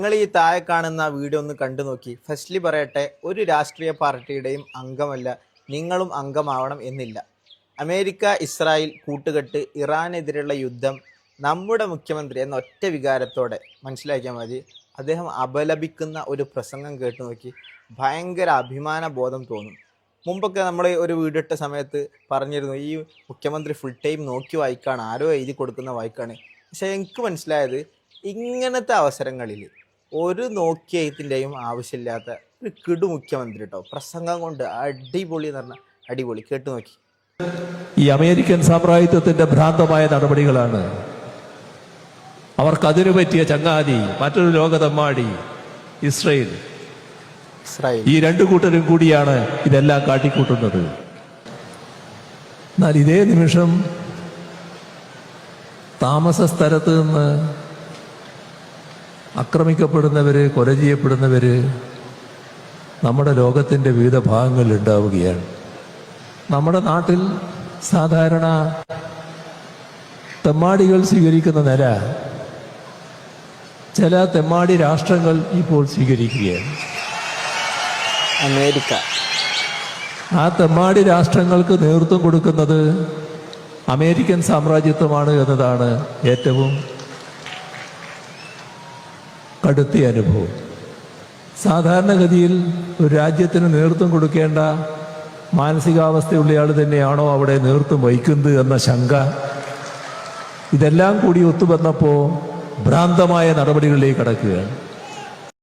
നിങ്ങൾ ഈ താഴെ കാണുന്ന വീഡിയോ ഒന്ന് കണ്ടു നോക്കി. ഫസ്റ്റ്ലി പറയട്ടെ, ഒരു രാഷ്ട്രീയ പാർട്ടിയുടെയും അംഗമല്ല, നിങ്ങളും അംഗമാവണം എന്നില്ല. അമേരിക്ക ഇസ്രായേൽ കൂട്ടുകെട്ട്, ഇറാനെതിരെയുള്ള യുദ്ധം, നമ്മുടെ മുഖ്യമന്ത്രി എന്ന ഒറ്റ വികാരത്തോടെ മനസ്സിലാക്കിയാൽ മതി. അദ്ദേഹം അപലപിക്കുന്ന ഒരു പ്രസംഗം കേട്ടു നോക്കി, ഭയങ്കര അഭിമാന ബോധം തോന്നും. മുമ്പൊക്കെ നമ്മൾ ഒരു വീഡിയോ ഇട്ട സമയത്ത് പറഞ്ഞിരുന്നു, ഈ മുഖ്യമന്ത്രി ഫുൾ ടൈം നോക്കി വായിക്കാണ്, ആരോ എഴുതി കൊടുക്കുന്ന വായിക്കാണ്. പക്ഷെ എനിക്ക് മനസ്സിലായത്, ഇങ്ങനത്തെ അവസരങ്ങളിൽ ഒരു നോക്കി എഴുത്തിൻ്റെയും ആവശ്യമില്ലാത്ത ഒരു കിടു മുഖ്യമന്ത്രി കേട്ടോ, പ്രസംഗം കൊണ്ട് അടിപൊളി എന്ന് പറഞ്ഞാൽ അടിപൊളി. കേട്ടു നോക്കി. ഈ അമേരിക്കൻ സാമ്രാജ്യത്വത്തിന്റെ ഭ്രാന്തമായ നടപടികളാണ്. അവർക്കതിനു പറ്റിയ ചങ്ങാതി മറ്റൊരു ലോകതമ്മാടി ഇസ്രായേൽ. ഈ രണ്ടു കൂട്ടരും കൂടിയാണ് ഇതെല്ലാം കാട്ടിക്കൂട്ടുന്നത്. എന്നാൽ ഇതേ നിമിഷം താമസ സ്ഥലത്ത് നിന്ന് ആക്രമിക്കപ്പെടുന്നവര്, കൊല ചെയ്യപ്പെടുന്നവര് നമ്മുടെ ലോകത്തിന്റെ വിവിധ ഭാഗങ്ങളിൽ ഉണ്ടാവുകയാണ്. നമ്മുടെ നാട്ടിൽ സാധാരണ തെമ്മാടികൾ സ്വീകരിക്കുന്ന നില ചില തെമ്മാടി രാഷ്ട്രങ്ങൾ ഇപ്പോൾ സ്വീകരിക്കുകയാണ്. അമേരിക്ക ആ തെമ്മാടി രാഷ്ട്രങ്ങൾക്ക് നേതൃത്വം കൊടുക്കുന്നത് അമേരിക്കൻ സാമ്രാജ്യത്വമാണ് എന്നതാണ് ഏറ്റവും കടുത്ത അനുഭവം. സാധാരണഗതിയിൽ ഒരു രാജ്യത്തിന് നേതൃത്വം കൊടുക്കേണ്ട മാനസികാവസ്ഥയുള്ളയാൾ തന്നെയാണോ അവിടെ നേതൃത്വം വഹിക്കുന്നത് എന്ന ശങ്ക. ഇതെല്ലാം കൂടി ഒത്തുവന്നപ്പോൾ ഭ്രാന്തമായ നടപടികളിലേക്ക് കടക്കുകയാണ്.